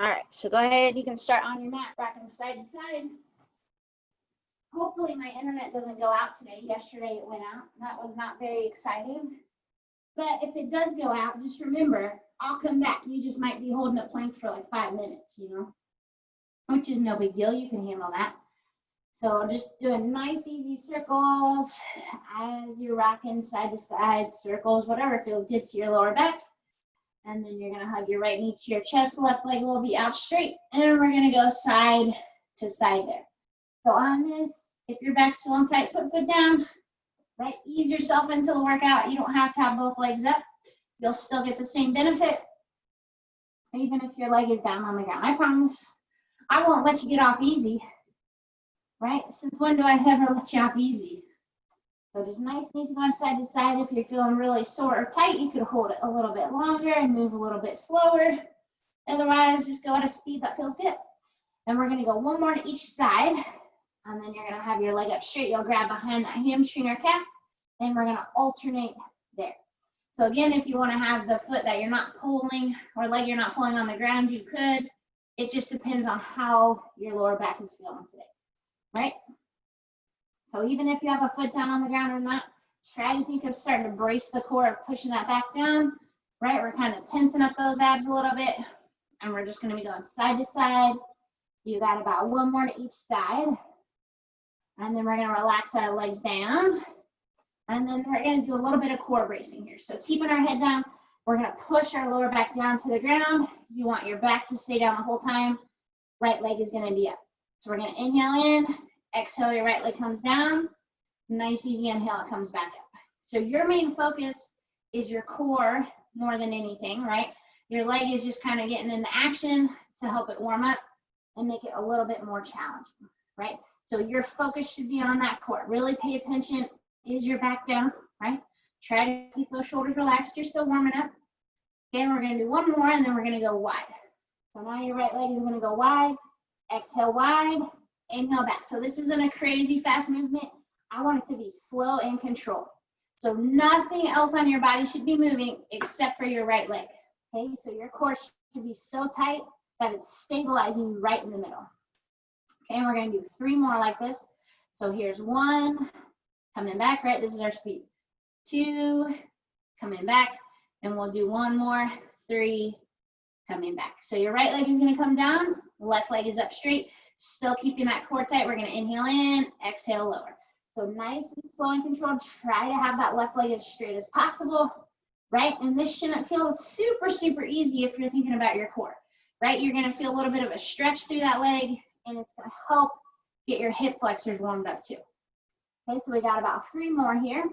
All right, so go ahead. You can start on your mat, rocking side to side. Hopefully my internet doesn't go out today. Yesterday it went out. That was not very exciting. But if it does go out, just remember, I'll come back. You just might be holding a plank for like 5 minutes, you know, which is no big deal. You can handle that. So just doing nice, easy circles as you're rocking side to side, circles, whatever feels good to your lower back. And then you're going to hug your right knee to your chest. Left leg will be out straight. And we're going to go side to side there. So on this, if your back's feeling tight, put foot down. Right? Ease yourself into the workout. You don't have to have both legs up. You'll still get the same benefit, even if your leg is down on the ground. I promise I won't let you get off easy. Right? Since when do I ever let you off easy? So just nice and easy going side to side. If you're feeling really sore or tight, you could hold it a little bit longer and move a little bit slower. Otherwise, just go at a speed that feels good. And we're going to go one more to each side. And then you're going to have your leg up straight. You'll grab behind that hamstring or calf. And we're going to alternate there. So again, if you want to have the foot that you're not pulling or leg you're not pulling on the ground, you could. It just depends on how your lower back is feeling today. Right? So even if you have a foot down on the ground or not, try to think of starting to brace the core of pushing that back down, right? We're kind of tensing up those abs a little bit, and we're just going to be going side to side. You got about one more to each side, and then we're going to relax our legs down, and then we're going to do a little bit of core bracing here. So keeping our head down, we're going to push our lower back down to the ground. You want your back to stay down the whole time. Right leg is going to be up. So we're going to inhale in. Exhale, your right leg comes down. Nice, easy inhale, it comes back up. So your main focus is your core more than anything, right? Your leg is just kind of getting into action to help it warm up and make it a little bit more challenging, right? So your focus should be on that core. Really pay attention. Is your back down, right? Try to keep those shoulders relaxed. You're still warming up. Again, we're going to do one more, and then we're going to go wide. So now your right leg is going to go wide. Exhale wide. Inhale back. So this isn't a crazy fast movement. I want it to be slow and controlled. So nothing else on your body should be moving except for your right leg. Okay, so your core should be so tight that it's stabilizing you right in the middle. Okay, and we're going to do 3 more like this. So here's 1, coming back, right? This is our speed. 2, coming back, and we'll do 1 more, 3, coming back. So your right leg is going to come down, left leg is up straight. Still keeping that core tight. We're going to inhale in, exhale lower. So nice and slow and controlled. Try to have that left leg as straight as possible, right? And this shouldn't feel super, super easy if you're thinking about your core, right? You're going to feel a little bit of a stretch through that leg, and it's going to help get your hip flexors warmed up too. Okay, so we got about 3 more here.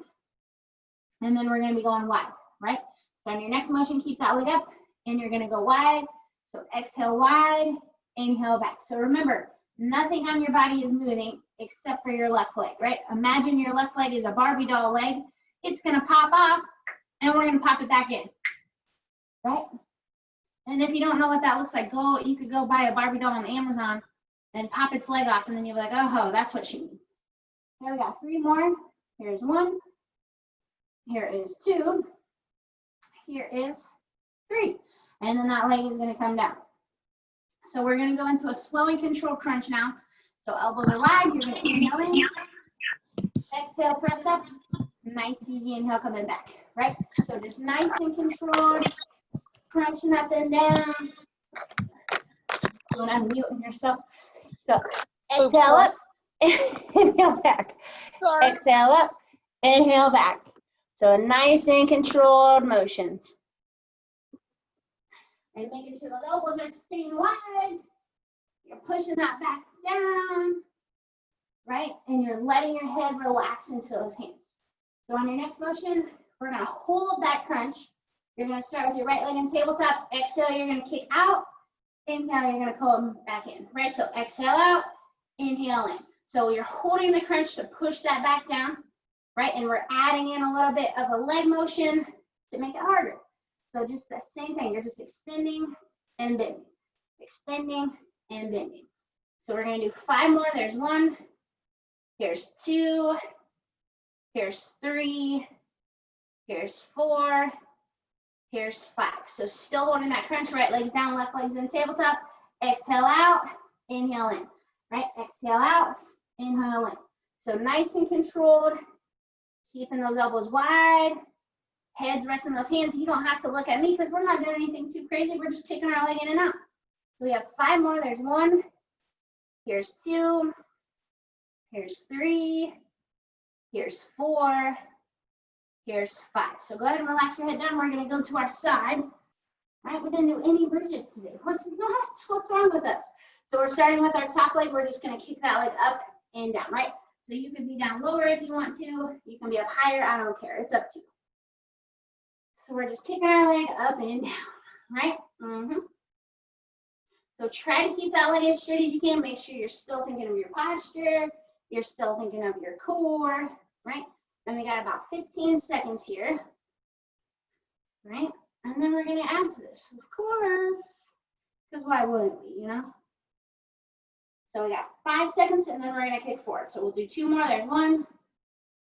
And then we're going to be going wide, right? So on your next motion, keep that leg up, and you're going to go wide. So exhale wide. Inhale back. So remember, nothing on your body is moving except for your left leg, right? Imagine your left leg is a Barbie doll leg. It's going to pop off, and we're going to pop it back in, right? And if you don't know what that looks like, you could go buy a Barbie doll on Amazon and pop its leg off, and then you'll be like, oh, that's what she means. Okay, we got 3 more. Here's 1. Here is 2. Here is 3. And then that leg is going to come down. So we're going to go into a slow and controlled crunch now. So elbows are wide. You're going to inhale in. Exhale, press up. Nice, easy inhale coming back, right? So just nice and controlled, crunching up and down. Don't unmute yourself. So exhale up, inhale back. Sorry. Exhale up, inhale back. So nice and controlled motions. And making sure the elbows are staying wide. You're pushing that back down, right? And you're letting your head relax into those hands. So on your next motion, we're going to hold that crunch. You're going to start with your right leg in tabletop. Exhale, you're going to kick out. Inhale, you're going to come back in, right? So exhale out, inhale in. So you're holding the crunch to push that back down, right? And we're adding in a little bit of a leg motion to make it harder. So just the same thing, you're just extending and bending, extending and bending. So we're going to do 5 more. There's 1, here's 2, here's 3, here's 4, here's 5. So still holding that crunch, right leg's down, left leg's in tabletop. Exhale out, inhale in, right? Exhale out, inhale in. So nice and controlled, keeping those elbows wide, heads resting those hands. You don't have to look at me because we're not doing anything too crazy. We're just kicking our leg in and out. So we have 5 more. There's 1, here's 2, here's 3, here's 4, here's 5. So go ahead and relax your head down. We're going to go to our side. Right, we didn't do any bridges today. What's wrong with us? So we're starting with our top leg. We're just going to kick that leg up and down, right? So you can be down lower if you want to. You can be up higher. I don't care. It's up to you. So we're just kicking our leg up and down, right? So try to keep that leg as straight as you can. Make sure you're still thinking of your posture. You're still thinking of your core, right? And we got about 15 seconds here, right? And then we're going to add to this, of course, because why wouldn't we, you know? So we got 5 seconds, and then we're going to kick forward. So we'll do 2 more. There's 1.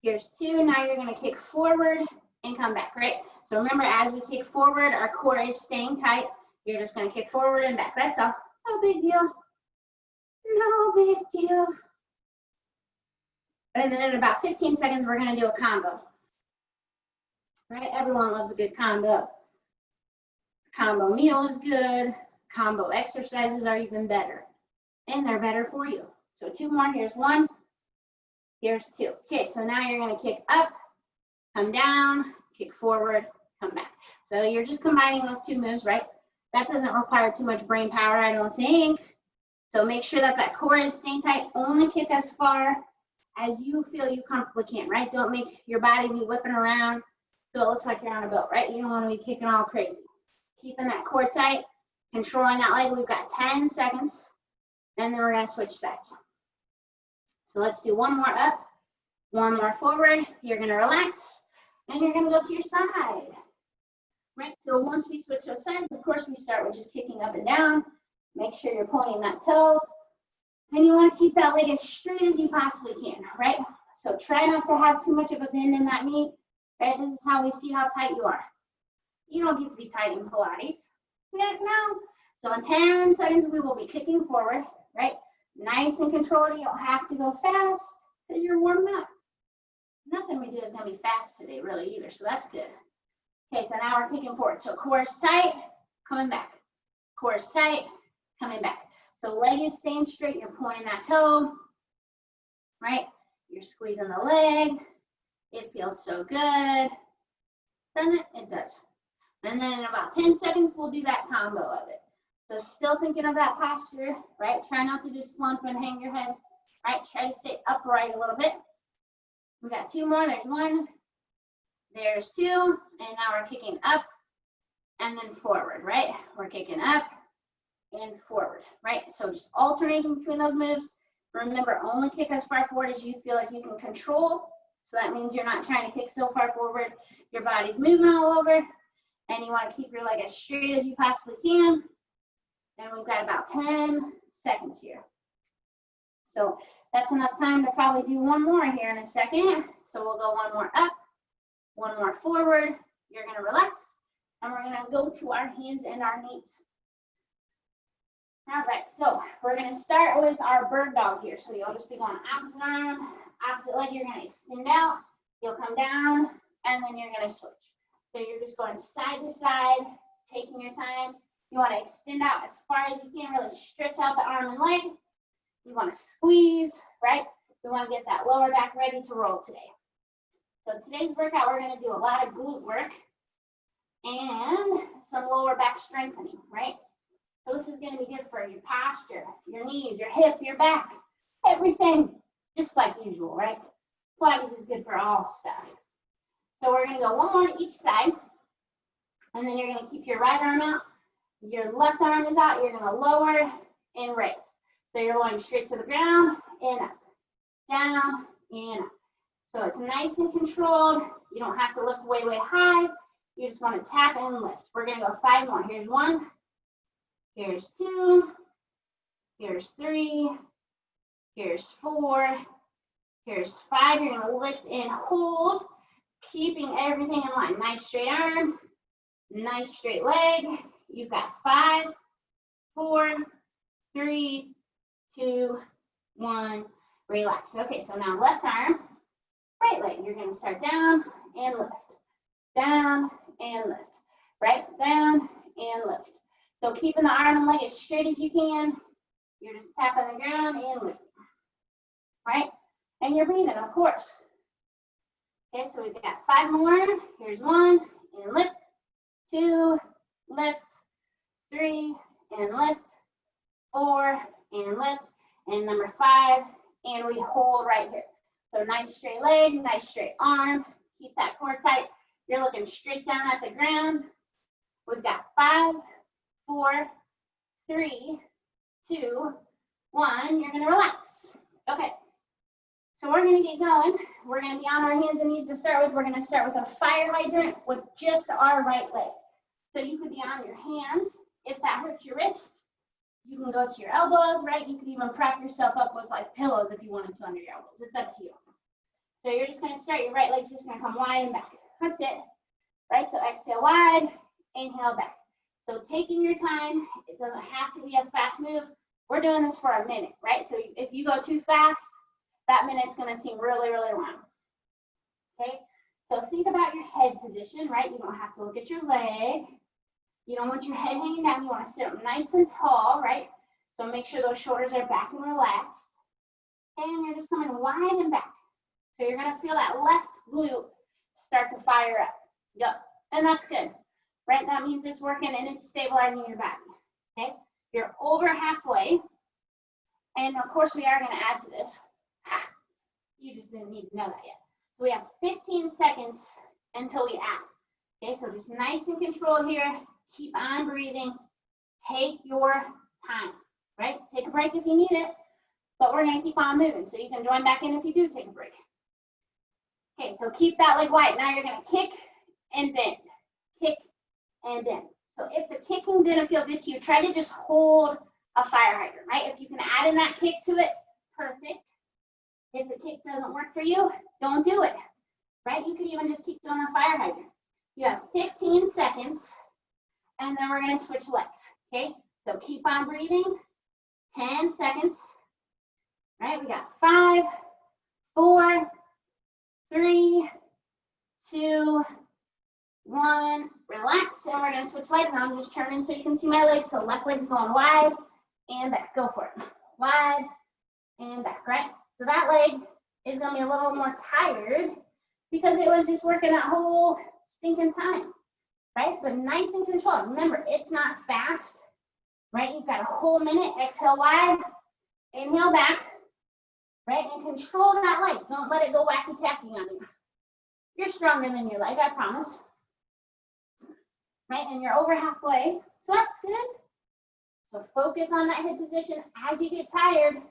Here's 2. Now you're going to kick forward and come back, right? So remember, as we kick forward, our core is staying tight. You're just going to kick forward and back. That's all. No big deal. No big deal. And then in about 15 seconds, we're going to do a combo. Right? Everyone loves a good combo. Combo meal is good. Combo exercises are even better. And they're better for you. So 2 more. Here's 1. Here's 2. Okay, so now you're going to kick up, come down, kick forward, come back. So you're just combining those 2 moves, right? That doesn't require too much brain power, I don't think. So make sure that that core is staying tight. Only kick as far as you feel you comfortably can, right? Don't make your body be whipping around so it looks like you're on a boat, right? You don't want to be kicking all crazy. Keeping that core tight, controlling that leg. We've got 10 seconds, and then we're going to switch sides. So let's do 1 more up, 1 more forward. You're going to relax, and you're going to go to your side. Right, so once we switch those sides, of course, we start with just kicking up and down. Make sure you're pointing that toe. And you want to keep that leg as straight as you possibly can, right? So try not to have too much of a bend in that knee, right? This is how we see how tight you are. You don't get to be tight in Pilates. Heck no. So in 10 seconds, we will be kicking forward, right? Nice and controlled. You don't have to go fast because you're warming up. Nothing we do is going to be fast today, really, either, so that's good. Okay, so now we're kicking forward. So core is tight, coming back. Core is tight, coming back. So leg is staying straight. You're pointing that toe, right? You're squeezing the leg. It feels so good. Doesn't it? It does. And then in about 10 seconds, we'll do that combo of it. So still thinking of that posture, right? Try not to just slump and hang your head, right? Try to stay upright a little bit. We got 2 more. There's 1. There's 2. And now we're kicking up and then forward, right? We're kicking up and forward, right? So just alternating between those moves. Remember, only kick as far forward as you feel like you can control. So that means you're not trying to kick so far forward, your body's moving all over, and you want to keep your leg as straight as you possibly can. And we've got about 10 seconds here. So that's enough time to probably do 1 more here in a second. So we'll go 1 more up, 1 more forward. You're going to relax, and we're going to go to our hands and our knees. All right, so we're going to start with our bird dog here. So you'll just be going opposite arm, opposite leg. You're going to extend out. You'll come down, and then you're going to switch. So you're just going side to side, taking your time. You want to extend out as far as you can, really stretch out the arm and leg. You want to squeeze, right? We want to get that lower back ready to roll today. So today's workout, we're going to do a lot of glute work and some lower back strengthening, right? So this is going to be good for your posture, your knees, your hip, your back, everything, just like usual, right? Pilates is good for all stuff. So we're going to go 1 more on each side, and then you're going to keep your right arm out. Your left arm is out. You're going to lower and raise. So you're going straight to the ground and up, down and up. So it's nice and controlled. You don't have to lift way, way high. You just want to tap and lift. We're going to go 5 more. Here's 1. Here's 2. Here's 3. Here's 4. Here's 5. You're going to lift and hold, keeping everything in line. Nice straight arm. Nice straight leg. You've got 5, 4, 3, 2, 1, relax. Okay, so now left arm, right leg. You're gonna start down and lift, down and lift, right, down and lift. So keeping the arm and leg as straight as you can. You're just tapping the ground and lifting, right? And you're breathing, of course. Okay, so we've got 5 more. Here's 1, and lift, 2, lift, 3, and lift, 4, and lift, and number 5, and we hold right here. So nice straight leg, nice straight arm. Keep that core tight. You're looking straight down at the ground. We've got 5, 4, 3, 2, 1. You're gonna relax. Okay. So we're gonna get going. We're gonna be on our hands and knees to start with. We're gonna start with a fire hydrant with just our right leg. So you could be on your hands. If that hurts your wrist, you can go to your elbows, right? You could even prop yourself up with like pillows if you wanted to under your elbows. It's up to you. So you're just gonna start, your right leg's just gonna come wide and back. That's it, right? So exhale wide, inhale back. So taking your time, it doesn't have to be a fast move. We're doing this for a minute, right? So if you go too fast, that minute's gonna seem really, really long, okay? So think about your head position, right? You don't have to look at your leg. You don't want your head hanging down. You wanna sit up nice and tall, right? So make sure those shoulders are back and relaxed. And you're just coming wide and back. So you're gonna feel that left glute start to fire up. Yep, and that's good, right? That means it's working and it's stabilizing your body, okay? You're over halfway. And of course we are gonna add to this. Ha, you just didn't need to know that yet. So we have 15 seconds until we add. Okay, so just nice and controlled here. Keep on breathing. Take your time, right? Take a break if you need it, but we're gonna keep on moving. So you can join back in if you do take a break. Okay, so keep that leg wide. Now you're gonna kick and bend, kick and bend. So if the kicking didn't feel good to you, try to just hold a fire hydrant, right? If you can add in that kick to it, perfect. If the kick doesn't work for you, don't do it, right? You could even just keep doing the fire hydrant. You have 15 seconds, and then we're gonna switch legs, okay? So keep on breathing, 10 seconds, right? We got 5, 4, 3, 2, 1, relax, and we're gonna switch legs. Now I'm just turning so you can see my legs. So left leg's going wide and back, go for it. Wide and back, right? So that leg is gonna be a little more tired because it was just working that whole stinking time, right? But nice and controlled. Remember, it's not fast, right? You've got a whole minute. Exhale wide, inhale back, right? And control that leg. Don't let it go wacky tacky on you. You're stronger than your leg, I promise. Right? And you're over halfway, so that's good. So focus on that hip position. As you get tired,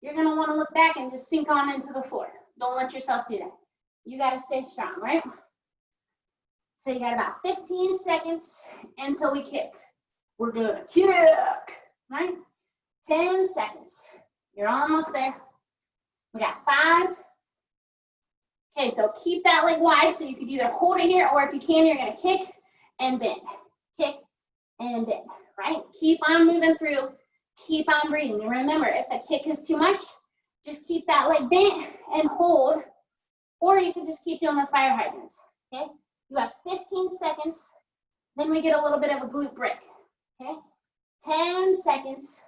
you're gonna wanna look back and just sink on into the floor. Don't let yourself do that. You gotta stay strong, right? So you got about 15 seconds until we kick. We're gonna kick, right? 10 seconds. You're almost there. We got 5. Okay, so keep that leg wide so you could either hold it here, or if you can, you're gonna kick and bend. Kick and bend, right? Keep on moving through. Keep on breathing. And remember, if the kick is too much, just keep that leg bent and hold, or you can just keep doing the fire hydrants, okay? You have 15 seconds, then we get a little bit of a glute break, okay? 10 seconds.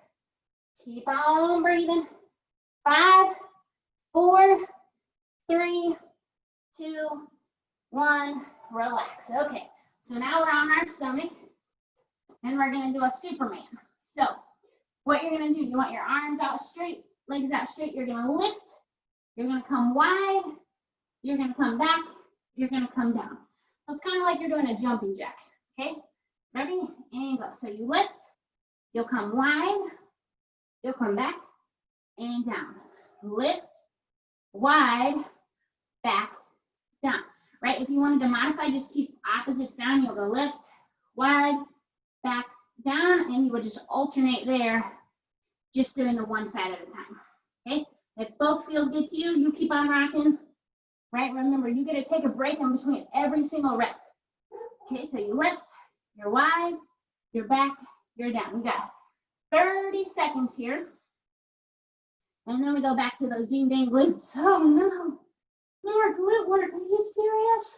Keep on breathing. 5, 4, 3, 2, 1, relax. Okay, so now we're on our stomach, and we're gonna do a Superman. So what you're gonna do, you want your arms out straight, legs out straight, you're gonna lift, you're gonna come wide, you're gonna come back, you're gonna come down. So it's kind of like you're doing a jumping jack, okay? Ready? And go. So you lift, you'll come wide, you'll come back, and down. Lift, wide, back, down, right? If you wanted to modify, just keep opposites down. You'll go lift, wide, back, down, and you would just alternate there, just doing the one side at a time, okay? If both feels good to you, you keep on rocking, right? Remember, you get to take a break in between every single rep. Okay, so you lift, you're wide, you're back, you're down. We got 30 seconds here. And then we go back to those ding dang glutes. Oh no, more glute work. Are you serious?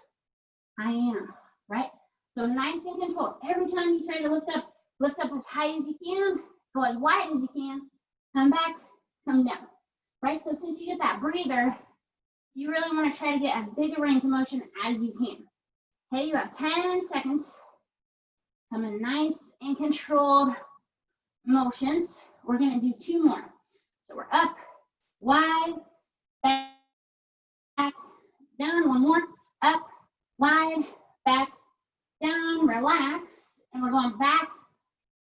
I am, right? So nice and controlled. Every time you try to lift up as high as you can, go as wide as you can, come back, come down, right? So since you get that breather, you really want to try to get as big a range of motion as you can. Okay, you have 10 seconds. Come in nice and controlled motions. We're going to do 2 more. So we're up, wide, back, down. 1 more, up, wide, back, down, relax. And we're going back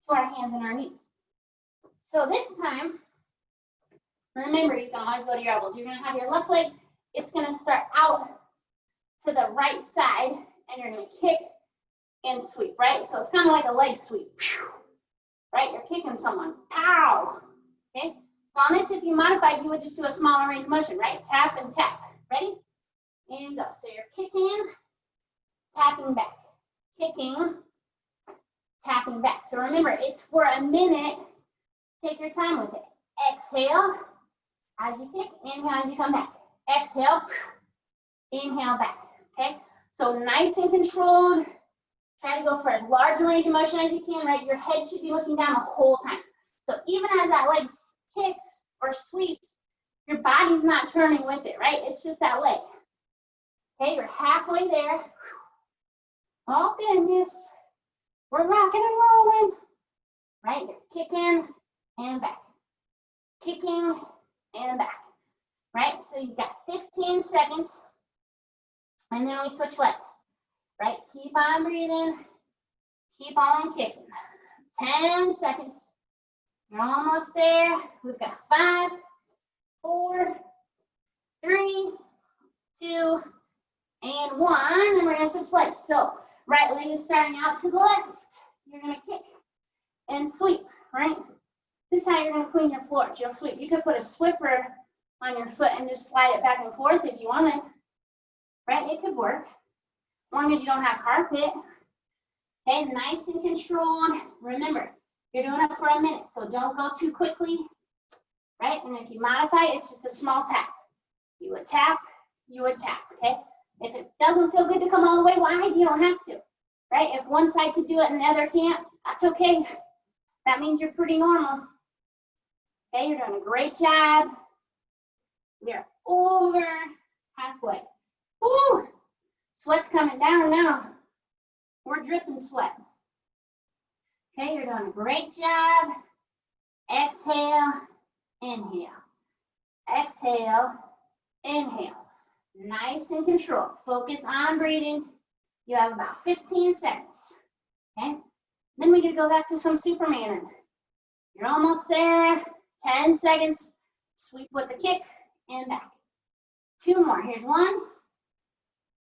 to our hands and our knees. So this time, remember, you can always go to your elbows. You're going to have your left leg. It's going to start out to the right side, and you're going to kick and sweep, right? So it's kind of like a leg sweep, right? You're kicking someone, pow, okay? So on this, if you modify, you would just do a smaller range of motion, right? Tap and tap, ready? And go. So you're kicking, tapping back, kicking, tapping back. So remember, it's for a minute. Take your time with it. Exhale as you kick, inhale as you come back. Exhale, inhale back, okay? So nice and controlled. Try to go for as large a range of motion as you can, right? Your head should be looking down the whole time. So even as that leg kicks or sweeps, your body's not turning with it, right? It's just that leg. Okay, you're halfway there. Oh goodness. We're rocking and rolling. Right? You're kicking and back. Kicking and back. Right? So you've got 15 seconds. And then we switch legs. Right? Keep on breathing. Keep on kicking. 10 seconds. You're almost there. We've got 5, 4, 3, 2, and 1. And we're going to switch legs. So right leg is starting out to the left. You're going to kick and sweep, right? This is how you're going to clean your floors. You'll sweep. You could put a Swiffer on your foot and just slide it back and forth if you wanted, right? It could work, as long as you don't have carpet. Okay, nice and controlled. Remember, you're doing it for a minute, so don't go too quickly, right? And if you modify, it's just a small tap. You would tap, okay? If it doesn't feel good to come all the way wide, you don't have to, right? If one side could do it and the other can't, that's okay. That means you're pretty normal. Okay, you're doing a great job. We're over halfway. Woo! Sweat's coming down now. We're dripping sweat. Okay, you're doing a great job. Exhale, inhale. Exhale, inhale. Nice and controlled. Focus on breathing. You have about 15 seconds. Okay? Then we can go back to some Superman. You're almost there. 10 seconds. Sweep with the kick and back. 2 more. Here's 1.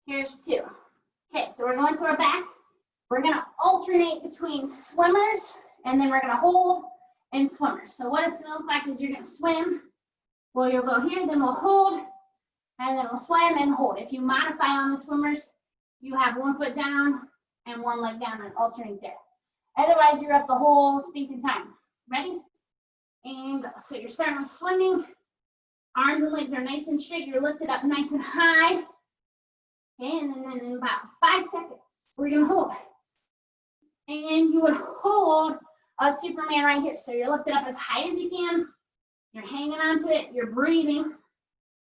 Here's 2. Okay, so we're going to our back. We're going to alternate between swimmers, and then we're going to hold and swimmers. So what it's going to look like is you're going to swim. Well, you'll go here, then we'll hold, and then we'll swim and hold. If you modify on the swimmers, you have 1 foot down and 1 leg down and alternate there. Otherwise, you're up the whole stinking time. Ready? And go. So you're starting with swimming. Arms and legs are nice and straight. You're lifted up nice and high. Okay, and then in about 5 seconds, we're going to hold. And you would hold a Superman right here. So you're lifted up as high as you can. You're hanging onto it. You're breathing.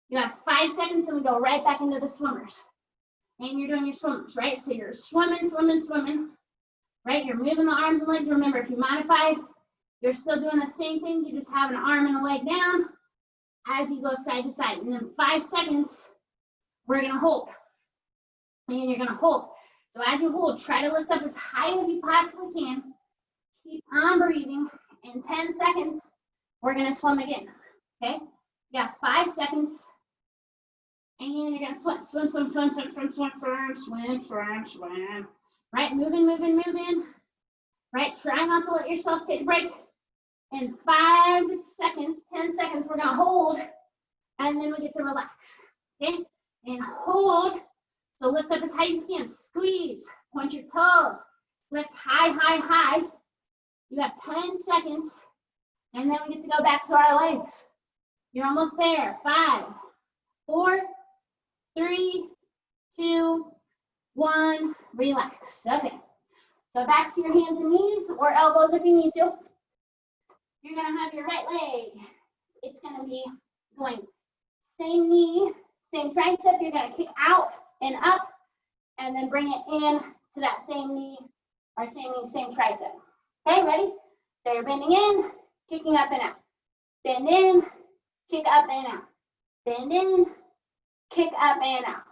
You have 5 seconds, and we go right back into the swimmers. And you're doing your swimmers, right? So you're swimming, swimming, swimming. Right? You're moving the arms and legs. Remember, if you modify, you're still doing the same thing. You just have an arm and a leg down as you go side to side. And then 5 seconds, we're going to hold. And you're going to hold. So as you hold, try to lift up as high as you possibly can. Keep on breathing. In 10 seconds, we're going to swim again. Okay? You got 5 seconds. And you're going to swim. Swim, swim, swim, swim, swim, swim, swim, swim, swim, swim. Right? Moving, moving, moving. Right? Try not to let yourself take a break. In 5 seconds, 10 seconds, we're going to hold. And then we get to relax. Okay? And hold. So lift up as high as you can. Squeeze. Point your toes. Lift high, high, high. You have 10 seconds. And then we get to go back to our legs. You're almost there. 5, 4, 3, 2, 1. Relax. Okay. So back to your hands and knees or elbows if you need to. You're going to have your right leg. It's going to be going same knee, same tricep. You're going to kick out and up and then bring it in to that same knee or same knee, same tricep. Okay, ready? So you're bending in, kicking up and out. Bend in, kick up and out. Bend in, kick up and out.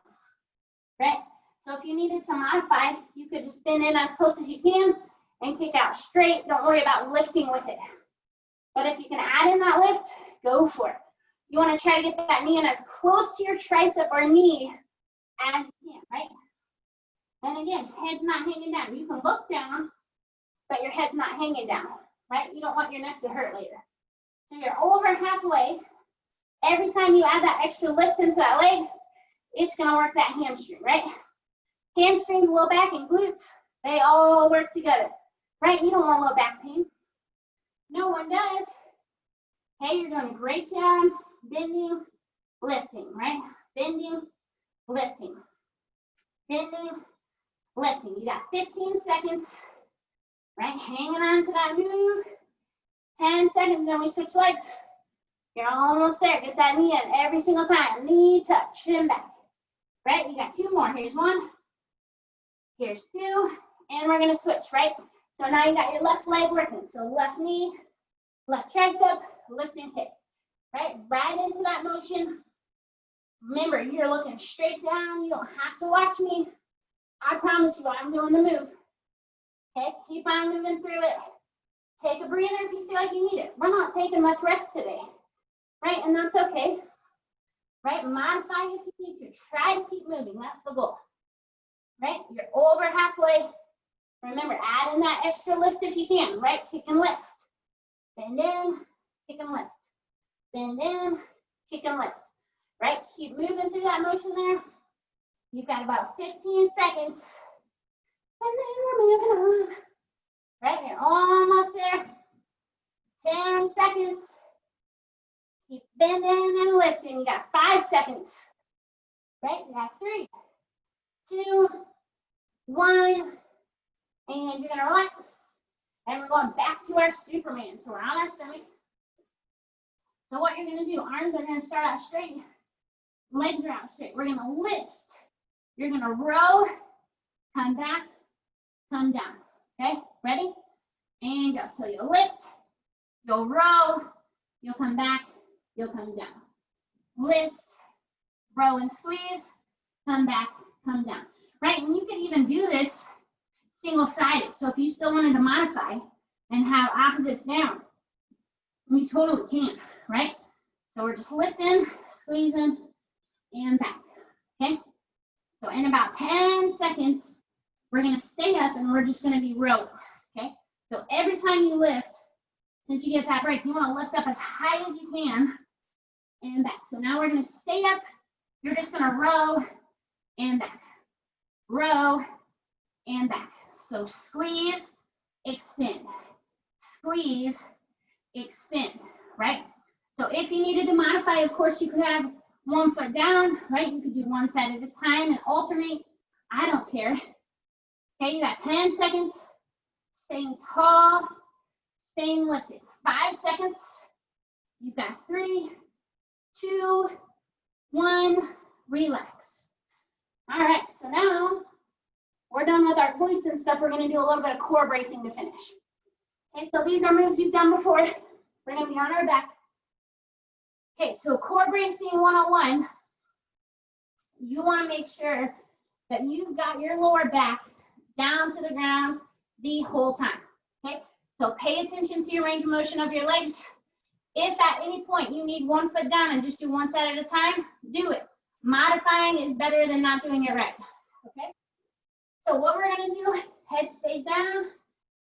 Right? So if you needed to modify, you could just bend in as close as you can and kick out straight. Don't worry about lifting with it. But if you can add in that lift, go for it. You want to try to get that knee in as close to your tricep or knee as you can, right? And again, head's not hanging down. You can look down, but your head's not hanging down, right? You don't want your neck to hurt later. So you're over halfway. Every time you add that extra lift into that leg, it's going to work that hamstring, right? Hamstrings, low back, and glutes, they all work together, right? You don't want low back pain. No one does. Hey, you're doing a great job bending, lifting, right? Bending, lifting, bending, lifting. You got 15 seconds, right? Hanging on to that move. 10 seconds, then we switch legs. You're almost there. Get that knee in every single time. Knee touch, and back. Right? You got 2 more. Here's 1. Here's 2. And we're going to switch, right? So now you got your left leg working. So left knee, left tricep, lift and kick. Right? Right into that motion. Remember, you're looking straight down. You don't have to watch me. I promise you, I'm doing the move. Okay? Keep on moving through it. Take a breather if you feel like you need it. We're not taking much rest today. Right? And that's okay. Right? Modify if you need to. Try to keep moving. That's the goal. Right? You're over halfway. Remember, add in that extra lift if you can. Right? Kick and lift. Bend in, kick and lift. Bend in, kick and lift. Right? Keep moving through that motion there. You've got about 15 seconds. And then we're moving on. Right? You're almost there. 10 seconds. Keep bending and lifting. You got 5 seconds. Right? You got 3, 2, 1. And you're going to relax. And we're going back to our Superman. So we're on our stomach. So what you're going to do, arms are going to start out straight. Legs are out straight. We're going to lift. You're going to row, come back, come down. Okay? Ready? And go. So you'll lift, you'll row, you'll come back, you'll come down. Lift, row and squeeze, come back, come down. Right? And you can even do this single-sided. So if you still wanted to modify and have opposites down, we totally can, right? So we're just lifting, squeezing, and back. Okay? So in about 10 seconds, we're going to stay up and we're just going to be rowing. Okay? So every time you lift, since you get that break, you want to lift up as high as you can and back. So now we're going to stay up. You're just going to row and back. Row and back. So squeeze, extend. Squeeze, extend, right? So if you needed to modify, of course, you could have 1 foot down, right? You could do one side at a time and alternate. I don't care. Okay, you got 10 seconds. Staying tall, staying lifted. 5 seconds. You've got 3, 2, 1. Relax. All right, so now we're done with our glutes and stuff. We're going to do a little bit of core bracing to finish. Okay, so these are moves you've done before. We're going to be on our back. Okay, so core bracing 101. You want to make sure that you've got your lower back down to the ground the whole time. Okay, so pay attention to your range of motion of your legs. If at any point you need 1 foot down and just do one side at a time, do it. Modifying is better than not doing it right. Okay, so what we're going to do, head stays down.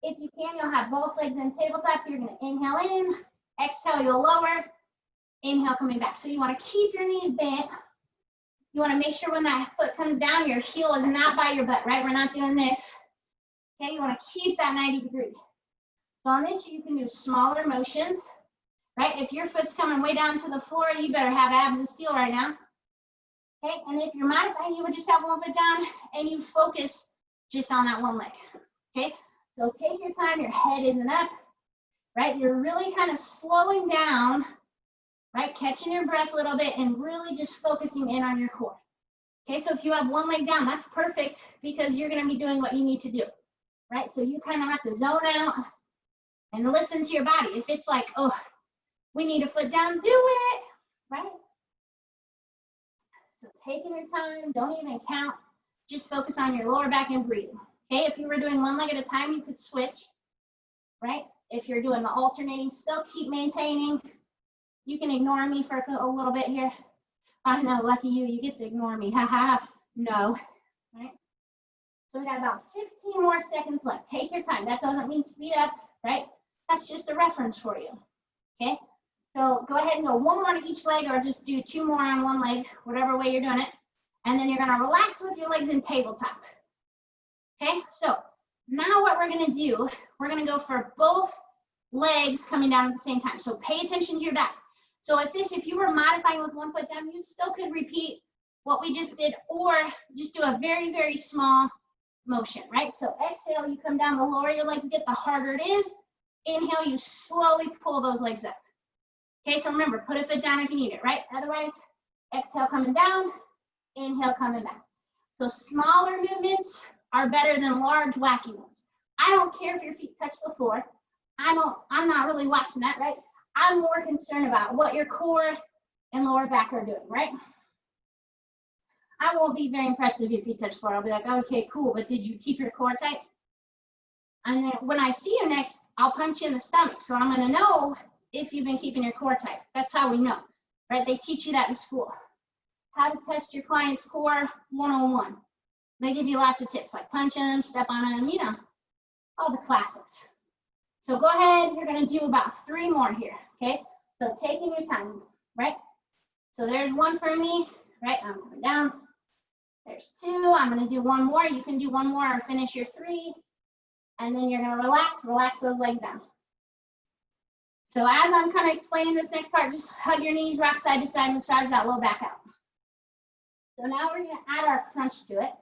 If you can, you'll have both legs in tabletop. You're going to inhale in, exhale, you'll lower, inhale coming back. So you want to keep your knees bent. You want to make sure when that foot comes down, your heel is not by your butt, right? We're not doing this. Okay, you want to keep that 90 degrees. So on this, you can do smaller motions, right? If your foot's coming way down to the floor, you better have abs of steel right now. Okay, and if you're modifying, you would just have one foot down and you focus just on that one leg. Okay, so take your time, your head isn't up, right? You're really kind of slowing down, right? Catching your breath a little bit and really just focusing in on your core. Okay, so if you have one leg down, that's perfect because you're gonna be doing what you need to do, right? So you kind of have to zone out and listen to your body. If it's like, oh, we need a foot down, do it, right? So taking your time, don't even count, just focus on your lower back and breathing. Okay, if you were doing one leg at a time, you could switch, right? If you're doing the alternating, still keep maintaining. You can ignore me for a little bit here. I know, lucky you, you get to ignore me, haha, no, right? So we got about 15 more seconds left. Take your time, that doesn't mean speed up, right? That's just a reference for you, okay? So go ahead and go one more to each leg or just do 2 more on one leg, whatever way you're doing it. And then you're gonna relax with your legs in tabletop. Okay, so now what we're gonna do, we're gonna go for both legs coming down at the same time. So pay attention to your back. So if you were modifying with one foot down, you still could repeat what we just did or just do a very, very small motion, right? So exhale, you come down, the lower your legs get, the harder it is. Inhale, you slowly pull those legs up. Okay, so remember, put a foot down if you need it, right? Otherwise, exhale coming down, inhale coming back. So smaller movements are better than large, wacky ones. I don't care if your feet touch the floor. I'm not really watching that, right? I'm more concerned about what your core and lower back are doing, right? I won't be very impressed if your feet touch the floor. I'll be like, okay, cool, but did you keep your core tight? And then when I see you next, I'll punch you in the stomach. So I'm gonna know if you've been keeping your core tight. That's how we know, right? They teach you that in school. How to test your client's core 101. They give you lots of tips like punch them, step on them, you know, all the classics. So go ahead, you're gonna do about 3 more here, okay? So taking your time, right? So there's 1 for me, right? I'm coming down. There's 2, I'm gonna do 1 more. You can do 1 more or finish your 3. And then you're gonna relax those legs down. So as I'm kind of explaining this next part, just hug your knees, rock side to side, massage that low back out. So now we're gonna add our crunch to it.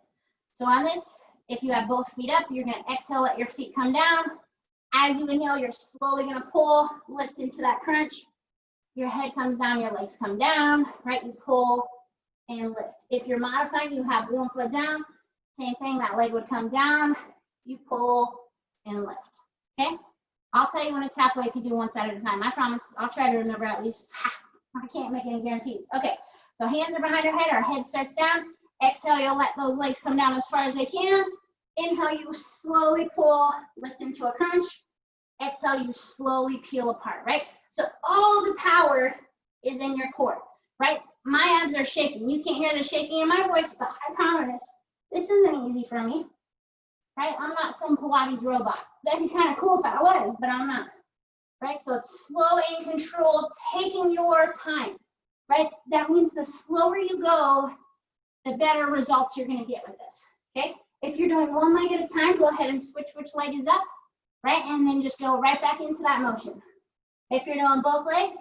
So on this, if you have both feet up, you're gonna exhale, let your feet come down. As you inhale, you're slowly gonna pull, lift into that crunch. Your head comes down, your legs come down, right? You pull and lift. If you're modifying, you have 1 foot down, same thing, that leg would come down, you pull and lift, okay? I'll tell you when it's halfway if you do 1 side at a time. I promise, I'll try to remember at least, I can't make any guarantees. Okay, so hands are behind our head starts down. Exhale, you'll let those legs come down as far as they can. Inhale, you slowly pull, lift into a crunch. Exhale, you slowly peel apart, right? So all the power is in your core, right? My abs are shaking. You can't hear the shaking in my voice, but I promise this isn't easy for me, right? I'm not some Pilates robot. That'd be kind of cool if I was, but I'm not, right? So it's slow and controlled, taking your time, right? That means the slower you go, the better results you're gonna get with this, okay? If you're doing 1 leg at a time, go ahead and switch which leg is up, right? And then just go right back into that motion. If you're doing both legs,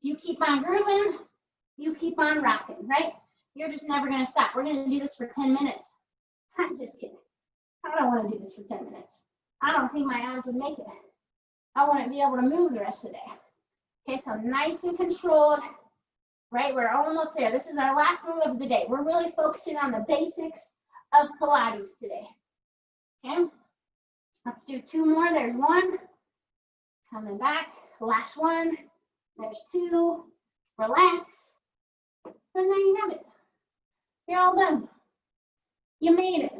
you keep on grooving, you keep on rocking, right? You're just never gonna stop. We're gonna do this for 10 minutes. I'm just kidding. I don't wanna do this for 10 minutes. I don't think my arms would make it. I want to be able to move the rest of the day. Okay, so nice and controlled, right? We're almost there. This is our last move of the day. We're really focusing on the basics of Pilates today. Okay, let's do 2 more. There's 1. Coming back. Last 1. There's 2. Relax. And there you have it. You're all done. You made it.